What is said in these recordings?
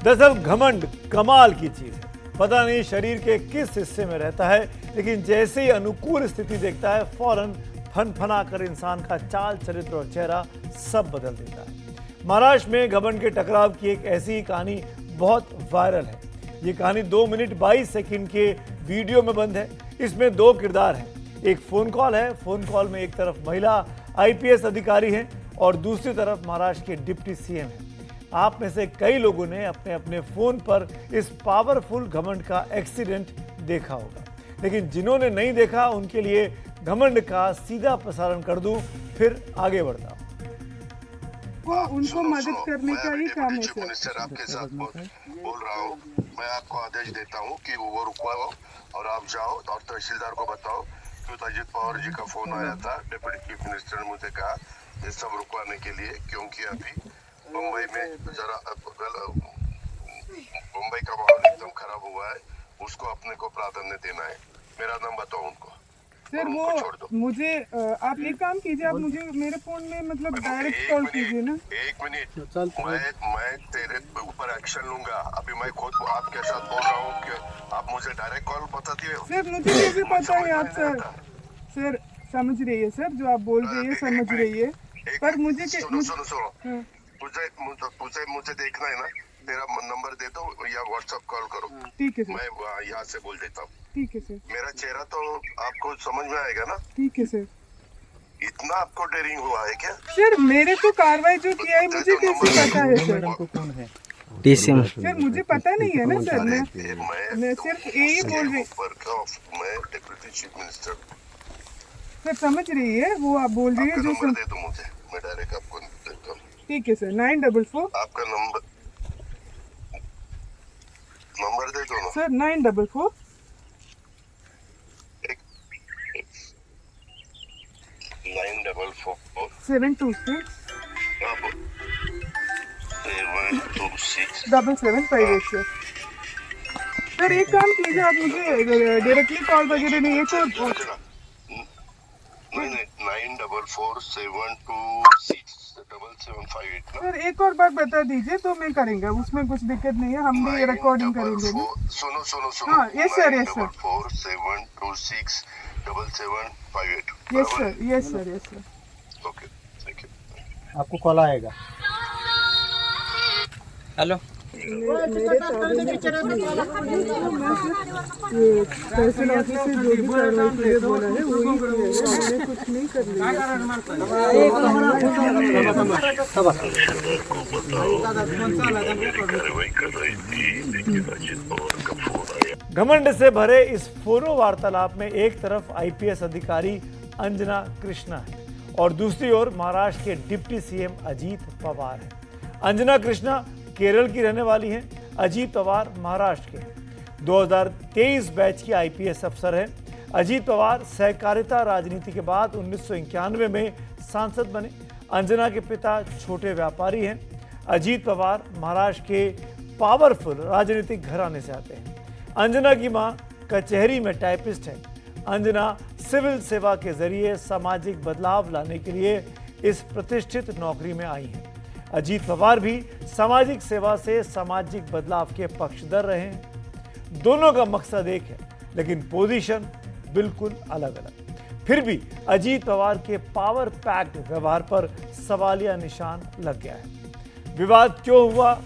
दरअसल घमंड कमाल की चीज है। पता नहीं शरीर के किस हिस्से में रहता है, लेकिन जैसे ही अनुकूल स्थिति देखता है फौरन फनफना कर इंसान का चाल चरित्र और चेहरा सब बदल देता है। महाराष्ट्र में घमंड के टकराव की एक ऐसी ही कहानी बहुत वायरल है। ये कहानी 2 मिनट 22 सेकंड के वीडियो में बंद है। इसमें 2 किरदार हैं। एक फोन कॉल है। फोन कॉल में एक तरफ महिला आईपीएस अधिकारी हैं और दूसरी तरफ महाराष्ट्र के डिप्टी सीएम हैं। आप में से कई लोगों ने अपने अपने फोन पर इस पावरफुल घमंड का एक्सीडेंट देखा होगा, लेकिन जिन्होंने नहीं देखा उनके लिए घमंड का सीधा प्रसारण कर दूं, फिर आगे बढ़ता हूं। वो उनको मदद करने का ही काम है सर। आपके साथ बोल रहा हूँ। मैं आपको आदेश देता हूँ कि वो रुकवाओ और आप जाओ और तहसीलदार को बताओ कि अजित पवार जी का फोन आया था। डिप्टी चीफ मिनिस्टर ने मुझे कहा ये सब रुकवाने के लिए, क्योंकि अभी मुंबई में जरा मुंबई का माहौल एकदम खराब हुआ है। उसको अपने को प्राधान्य देना है। मेरा नाम बताओ उनको। सर वो मुझे आप एक काम कीजिए, आप मुझे मेरे फोन में मतलब डायरेक्ट कॉल कीजिए ना। 1 मिनट, मैं तेरे ऊपर एक्शन लूंगा। अभी मैं खुद आपके साथ बोल रहा हूँ कि आप मुझे डायरेक्ट कॉल बताती हो। सर मुझे ये भी पता है आप सर समझ रही है सर, जो आप बोल रही है समझ रही है, पर मुझे सुनो मुझे देखना है ना। तेरा नंबर दे दो या व्हाट्सएप कॉल करो। ठीक है सर, मैं यहाँ से बोल देता हूँ। ठीक है सर। मेरा चेहरा तो आपको समझ में आएगा ना। ठीक है सर। इतना आपको डेयरिंग हुआ है क्या? सर मेरे को कार्रवाई जो किया है मुझे कैसे पता है सर? कौन है? सर मुझे पता नहीं है ना सर। मैं सिर्फ यही बोल रही। मैं डिप्टी चीफ मिनिस्टर। सर समझ रही है वो आप बोल रही है जो नंबर दे दो मुझे, मैं डायरेक्ट आपको देता हूँ। ठीक है सर, 944। आपका नंबर दे दो ना सर। 944 726 7758 सर। सर एक काम कीजिए, आप मुझे डायरेक्टली कॉल वगैरह नहीं है तो 944726778। सर एक और बात बता दीजिए तो मैं करेंगे, उसमें कुछ दिक्कत नहीं है, हम भी रिकॉर्डिंग करेंगे ना। सुनो हाँ yes sir, yes sir, 944726778। Yes sir, yes sir, yes sir. Okay, thank you. आपको कॉल आएगा। हेलो, मेरे ताबे में कुछ नहीं है। तहसील ऑफिस से जो भी कार्रवाई के लिए बोला है वही किया है, मैंने कुछ नहीं कर लिया। घमंड से भरे इस फोनो वार्तालाप में एक तरफ आईपीएस अधिकारी अंजना कृष्णा है और दूसरी ओर महाराष्ट्र के डिप्टी सीएम अजीत पवार हैं। अंजना कृष्णा केरल की रहने वाली हैं, अजीत पवार महाराष्ट्र के हैं। 2023 बैच की आईपीएस अफसर हैं। अजीत पवार सहकारिता राजनीति के बाद 1991 में सांसद बने। अंजना के पिता छोटे व्यापारी हैं। अजीत पवार महाराष्ट्र के पावरफुल राजनीतिक घराने से आते हैं। अंजना की मां कचहरी में टाइपिस्ट है। अंजना सिविल सेवा के जरिए सामाजिक बदलाव लाने के लिए इस प्रतिष्ठित नौकरी में आई हैं। अजीत पवार भी सामाजिक सेवा से सामाजिक बदलाव के पक्षधर रहे हैं। दोनों का मकसद एक है, लेकिन पोजीशन बिल्कुल अलग अलग। फिर भी अजीत पवार के पावर पैक्ड व्यवहार पर सवालिया निशान लग गया है। विवाद क्यों हुआ?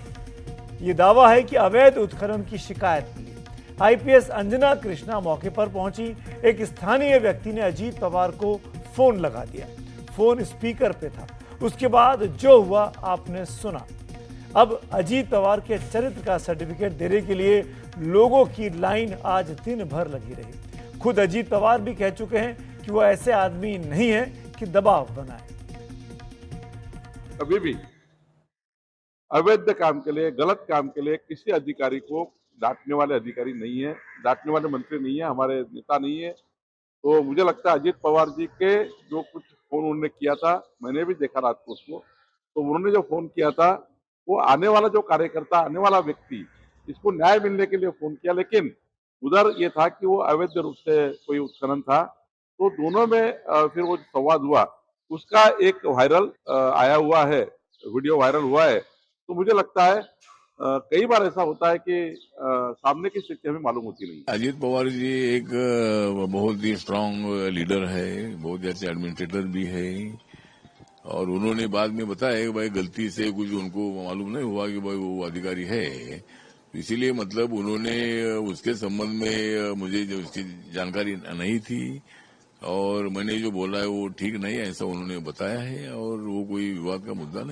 ये दावा है कि अवैध उत्खनन की शिकायत मिली। आईपीएस अंजना कृष्णा मौके पर पहुंची। एक स्थानीय व्यक्ति ने अजीत पवार को फोन लगा दिया। फोन स्पीकर पे था। उसके बाद जो हुआ आपने सुना। अब अजीत पवार के चरित्र का सर्टिफिकेट देने के लिए लोगों की लाइन आज दिन भर लगी रही। खुद अजीत पवार भी कह चुके हैं कि वो ऐसे आदमी नहीं है कि दबाव बनाए। कभी भी अवैध काम के लिए, गलत काम के लिए किसी अधिकारी को डांटने वाले अधिकारी नहीं है, डांटने वाले मंत्री नहीं है, हमारे नेता नहीं है। तो मुझे लगता है अजीत पवार जी के जो कुछ फोन उन्होंने किया था, मैंने भी देखा रात को उसको, तो उन्होंने जो फोन किया था वो आने वाला जो कार्यकर्ता, आने वाला व्यक्ति, इसको न्याय मिलने के लिए फोन किया, लेकिन उधर ये था कि वो अवैध रूप से कोई उत्खनन था। तो दोनों में फिर वो संवाद हुआ, उसका एक वायरल आया हुआ है, वीडियो वायरल हुआ है। तो मुझे लगता है कई बार ऐसा होता है कि सामने की स्थिति हमें मालूम होती नहीं। अजीत पवार जी एक बहुत ही स्ट्रांग लीडर है, बहुत ही अच्छे एडमिनिस्ट्रेटर भी है, और उन्होंने बाद में बताया कि भाई गलती से कुछ उनको मालूम नहीं हुआ कि भाई वो अधिकारी है, इसीलिए मतलब उन्होंने उसके संबंध में मुझे जो उसकी जानकारी नहीं थी, और मैंने जो बोला है वो ठीक नहीं है, ऐसा उन्होंने बताया है, और वो कोई विवाद का मुद्दा नहीं।